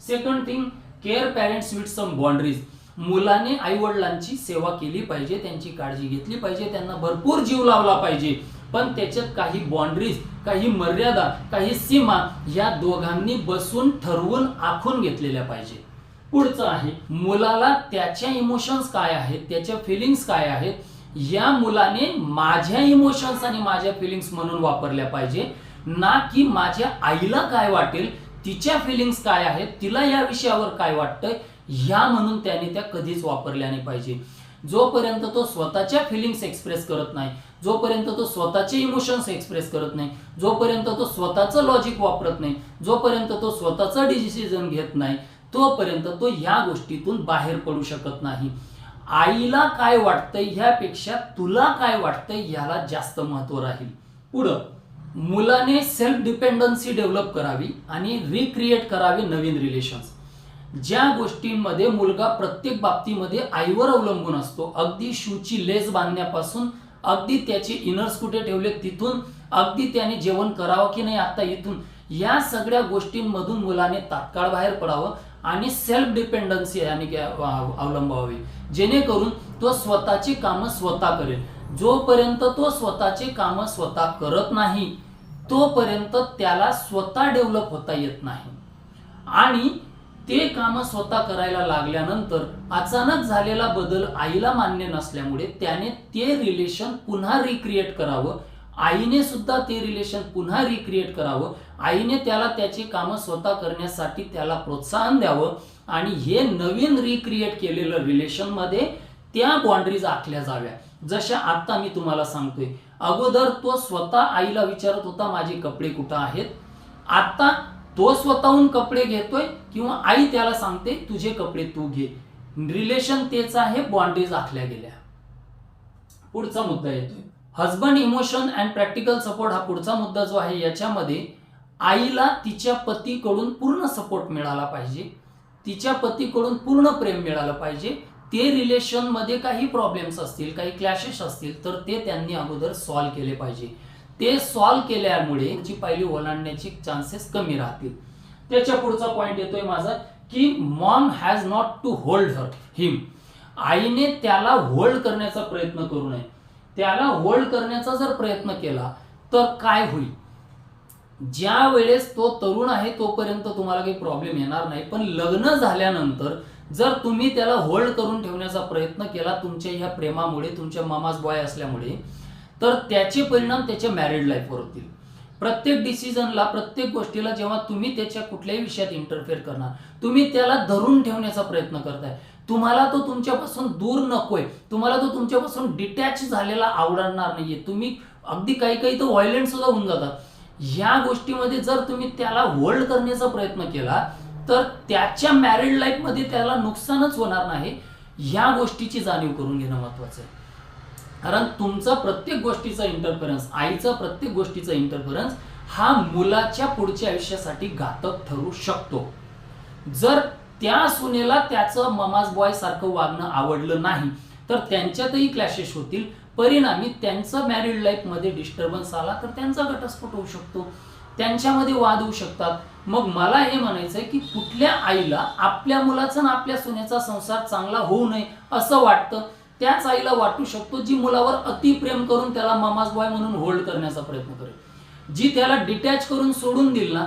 Second thing, care parents with some boundaries. मुलाने आई वडिलांची सेवा केली पाहिजे, त्यांची काळजी घेतली पाहिजे, त्यांना भरपूर जीव लावला पाहिजे, पण त्याच्यात काही बाउंड्रीज, काही मर्यादा, काही सीमा या दोघांनी बसून ठरवून आखून घेतलेल्या पाहिजे. पुढचं आहे, मुलाला त्याच्या इमोशन्स काय आहेत, त्याच्या फिलिंग्स काय आहेत, या मुलाने माझ्या इमोशन्स आणि माझ्या फिलिंग्स म्हणून वापरल्या पाहिजे, ना की माझ्या आईला काय वाटेल, तिच्या फिलिंग्स काय आहेत, तिला या विषयावर काय वाटतंय ह्या म्हणून त्याने त्या कधीच वापरल्या नाही पाहिजे. जोपर्यंत तो स्वतःच्या फिलिंग्स एक्सप्रेस करत नाही, जोपर्यंत तो स्वतःचे इमोशन्स एक्सप्रेस करत नाही, जोपर्यंत तो स्वतःचं लॉजिक वापरत नाही, जोपर्यंत तो स्वतःचा डिसिजन घेत नाही, तोपर्यंत तो ह्या गोष्टीतून बाहेर पडू शकत नाही. आईला काय वाटतंय ह्यापेक्षा तुला काय तंय याला जास्त महत्व राहील. पुढं, मुलाने सेल्फ डिपेंडन्सी डेव्हलप करावी आणि रिक्रिएट करावी नवीन रिलेशन्स. ज्या गोष्टींमध्ये मुलगा प्रत्येक बाबतीमध्ये आईवर अवलंबून असतो, अगदी शूची लेस बांधण्यापासून, अगदी त्याचे इनर्स कुठे ठेवले तिथून, अगदी त्याने जेवण करावं की नाही आता इथून, या सगळ्या गोष्टींमधून मुलाने तात्काळ बाहेर पडावं आणि सेल्फ डिपेंडन्सी यानी अवलंबावी, जेणेकरून तो स्वतःची कामं स्वतः करेल. जोपर्यंत तो स्वतःचे कामं स्वतः करत नाही तोपर्यंत त्याला स्वतः डेव्हलप होता येत नाही. आणि ते कामं स्वतः करायला लागल्यानंतर अचानक झालेला बदल आईला मान्य नसल्यामुळे त्याने ते रिलेशन पुन्हा रिक्रिएट करावं, आईने सुद्धा ते रिलेशन पुन्हा रिक्रिएट करावं, आईने त्याला त्याची कामं स्वतः करण्यासाठी त्याला प्रोत्साहन द्यावं आणि हे नवीन रिक्रिएट केलेलं रिलेशन मध्ये त्या बाउंड्रीज आखल्या जाव्या. जशा आता मी तुम्हाला सांगतोय, अगोदर तो स्वतः आईला विचारत होता माझे कपडे कुठं आहेत, आता तो स्वतःहून कपडे घेतोय किंवा आई त्याला सांगते तुझे कपडे तू घे. रिलेशन तेच आहे, बाउंड्रीज आखल्या गेल्या. पुढचा मुद्दा येतोय husband emotion and practical support. हा पुढचा मुद्दा जो आहे याच्यामध्ये आईला तिच्या पतीकडून पूर्ण सपोर्ट मिळाला पाहिजे, तिच्या पतीकडून पूर्ण प्रेम मिळालं पाहिजे. ते रिलेशन मध्ये काही प्रॉब्लेम्स असतील, काही क्लॅशेस असतील तर ते त्यांनी अगोदर सॉल्व्ह केले पाहिजे. ते सॉल्व्ह केल्यामुळे त्यांची पायरी ओलांडण्याची चान्सेस कमी राहतील. त्याच्या पुढचा पॉइंट येतोय माझा की mom has not to hold him. आईने त्याला होल्ड करण्याचा प्रयत्न करू नये. त्याला होल्ड करण्याचा जर प्रयत्न केला तर काय होईल, ज्या वेळेस तो तरुण आहे तोपर्यंत तुम्हाला काही प्रॉब्लेम येणार नाही, पण लग्न झाल्यानंतर जर तुम्ही त्याला होल्ड करून ठेवण्याचा प्रयत्न केला तुमच्या ह्या प्रेमामुळे, तुमच्या मामाज बॉय असल्यामुळे, तर त्याचे परिणाम त्याच्या मॅरिड लाईफवर होतील. प्रत्येक डिसिजनला, प्रत्येक गोष्टीला जेव्हा तुम्ही त्याच्या कुठल्याही विषयात इंटरफेअर करणार, तुम्ही त्याला धरून ठेवण्याचा प्रयत्न करताय, तुम्हाला तो तुमच्यापासून दूर नकोय, तुम्हाला तो तुमच्यापासून डिटॅच झालेला आवडणार नाहीये, तुम्ही अगदी काही काही तर व्हायलेंट सुद्धा होऊन जातात. ह्या गोष्टीमध्ये जर तुम्ही त्याला होल्ड करण्याचा प्रयत्न केला तर त्याच्या मॅरिड लाईफ मध्ये त्याला नुकसानच होणार नाही. ह्या गोष्टीची जाणीव करून घेणं महत्वाचं आहे. कारण तुमचा प्रत्येक गोष्टीचा इंटरफरन्स, आईचा प्रत्येक गोष्टीचा इंटरफरन्स हा मुलाच्या पुढच्या आयुष्यासाठी घातक ठरू शकतो. जर त्या सुनेला त्याचं ममाज बॉय सारखं वागणं आवडलं नाही तर त्यांच्यातही क्लॅशेस होतील. परिणामी त्यांचं मॅरिड लाईफ मध्ये डिस्टर्बन्स आला तर त्यांचा घटस्फोट होऊ शकतो, त्यांच्यामध्ये वाद होऊ शकतात. मग मला हे म्हणायचंय की कुठल्या आईला आपल्या मुलाचा आणि आपल्या सुनेचा संसार चांगला होऊ नये असं वाटतं, त्याच आईला वाटू शकतो जी मुलावर अतिप्रेम करून त्याला मामाज बॉय म्हणून होल्ड करण्याचा प्रयत्न करेल, जी त्याला डिटॅच करून सोडून देईल ना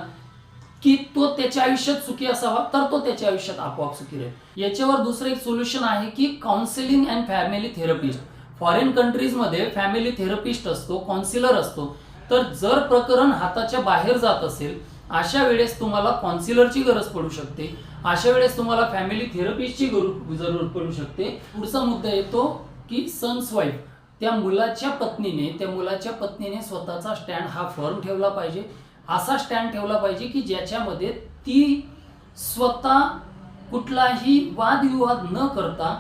की तो त्याच्या आयुष्यात सुखी असावा, तर तो त्याच्या आयुष्यात आपोआप सुखी राहील. याच्यावर दुसरं एक सोल्युशन आहे की counselling and family therapist. Foreign कंट्रीजमध्ये फॅमिली थेरपिस्ट असतो, काउन्सिलर असतो. तर जर प्रकरण हाताच्या बाहेर जात असेल, अशा वेळेस तुम्हाला काउन्सिलरची गरज पडू शकते, अशा वेळेस तुम्हाला फॅमिली थेरपिस्टची जरूर पडू शकते. पुढचा मुद्दा येतो की सन्स वाईफ, त्या मुलाच्या पत्नीने स्वतःचा स्टँड हा फर्म ठेवला पाहिजे. असा स्टँड ठेवला पाहिजे की ज्याच्यामध्ये ती स्वतः कुठलाही वादविवाद न करता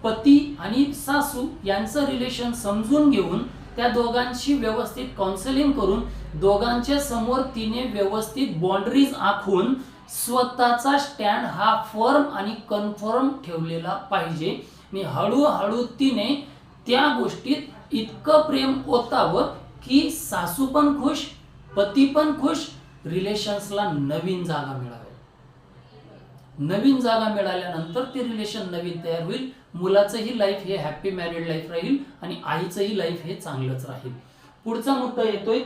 पती आणि सासू यांचं रिलेशन समजून घेऊन त्या दोघांची व्यवस्थित काउन्सिलिंग करून दोघांच्या समोर तिने व्यवस्थित बाउंड्रीज आखून स्वतःचा स्टँड हा फर्म आणि कन्फर्म ठेवलेला पाहिजे. आणि हळूहळू तिने त्या गोष्टीत इतकं प्रेम ओतावं की सासू पण खुश, पती पण खुश, रिलेशन्सला नवीन जागा मिळावी. नवीन जागा मिळाल्यानंतर ते रिलेशन नवीन तयार होईल. मुलाचंही लाईफ हे हॅपी मॅरिड लाईफ राहील आणि आईचंही लाईफ हे चांगलंच राहील. पुढचा मुद्दा येतोय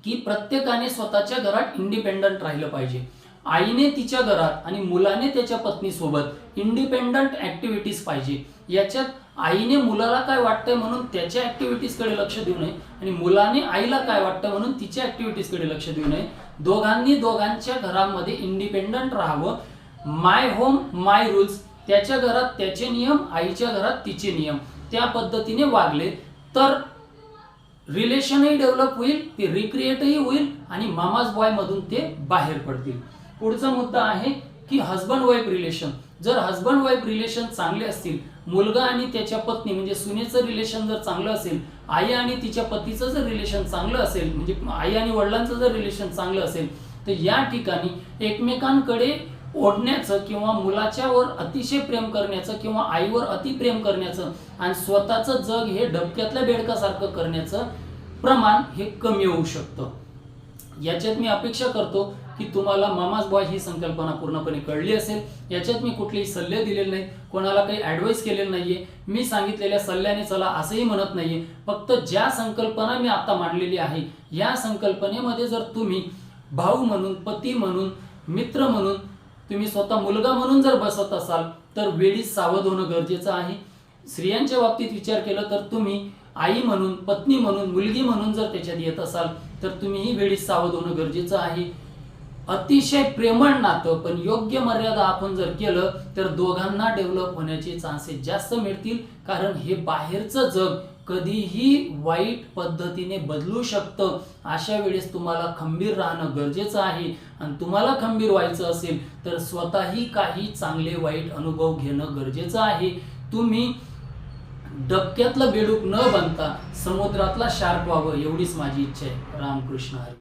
की प्रत्येकाने स्वतःच्या घरात इंडिपेंडंट राहिलं पाहिजे. आईने तिच्या घरात आणि मुलाने त्याच्या पत्नीसोबत इंडिपेंडंट ऍक्टिव्हिटीज पाहिजे. याच्यात आईने मुलाला काय वाटतंय म्हणून त्याच्या ऍक्टिव्हिटीजकडे लक्ष देऊ नये आणि मुलाने आईला काय वाटतं म्हणून तिच्या ऍक्टिव्हिटीजकडे लक्ष देऊ नये. दोघांनी दोघांच्या घरामध्ये इंडिपेंडंट राहावं. माय होम माय रूल्स, त्याच्या घरात त्याचे नियम, आईच्या घरात तिचे नियम, त्या पद्धतीने वागले तर रिलेशनही डेव्हलप होईल, ते रिक्रिएटही होईल आणि मामाज बॉय मधून ते बाहेर पडतील. पुढचा मुद्दा आहे की हजबंड वाईफ रिलेशन. जर हजबंड वाईफ रिलेशन चांगले असतील, मुलगा आणि त्याच्या पत्नी म्हणजे सुनेचं रिलेशन जर चांगलं असेल, आई आणि तिच्या पतीचं जर रिलेशन चांगलं असेल, म्हणजे आई आणि वडिलांचं जर रिलेशन चांगलं असेल, तर या ठिकाणी एकमेकांकडे ओढण्याचं किंवा मुलाच्यावर अतिशय प्रेम करण्याचं किंवा आईवर अतिप्रेम करण्याचं आणि स्वतःचं जग हे डबक्यातल्या बेडकासारखं करण्याचं प्रमाण हे कमी होऊ शकतं. याच्यात मी अपेक्षा करतो की तुम्हाला मामाज बॉय ही संकल्पना पूर्णपणे कळली असेल. याच्यात मी कुठलेही सल्ले दिलेले नाहीत, कोणाला काही ऍडवाइस केलेलं नाहीये. मी सांगितलेल्या सल्ल्याने चला असंही म्हणत नाहीये. फक्त ज्या संकल्पना मी आता मांडलेली आहे, या संकल्पनेमध्ये जर तुम्ही भाऊ म्हणून, पती म्हणून, मित्र म्हणून, तुम्ही स्वतः मुलगा म्हणून जर बसत असाल तर वेळीच सावध होणं गरजेचं आहे. स्त्रियांच्या बाबतीत विचार केला तर तुम्ही आई म्हणून, पत्नी म्हणून, मुलगी म्हणून जर त्याच्यात येत असाल तर तुम्हीही वेळीच सावध होणं गरजेचं आहे. अतिशय प्रेमळ नातं पण योग्य मर्यादा आपण जर केलं तर दोघांना डेव्हलप होण्याचे चान्सेस जास्त मिळतील. कारण हे बाहेरचं जग कधीही वाईट पद्धतीने बदलू शकतं. अशा वेळेस तुम्हाला खंबीर राहणं गरजेचं आहे आणि तुम्हाला खंबीर व्हायचं असेल तर स्वतःही काही चांगले वाईट अनुभव घेणं गरजेचं आहे. तुम्ही डबक्यातलं बेडूक न बनता समुद्रातला शार्क व्हावं एवढीच माझी इच्छा आहे. रामकृष्ण हरी.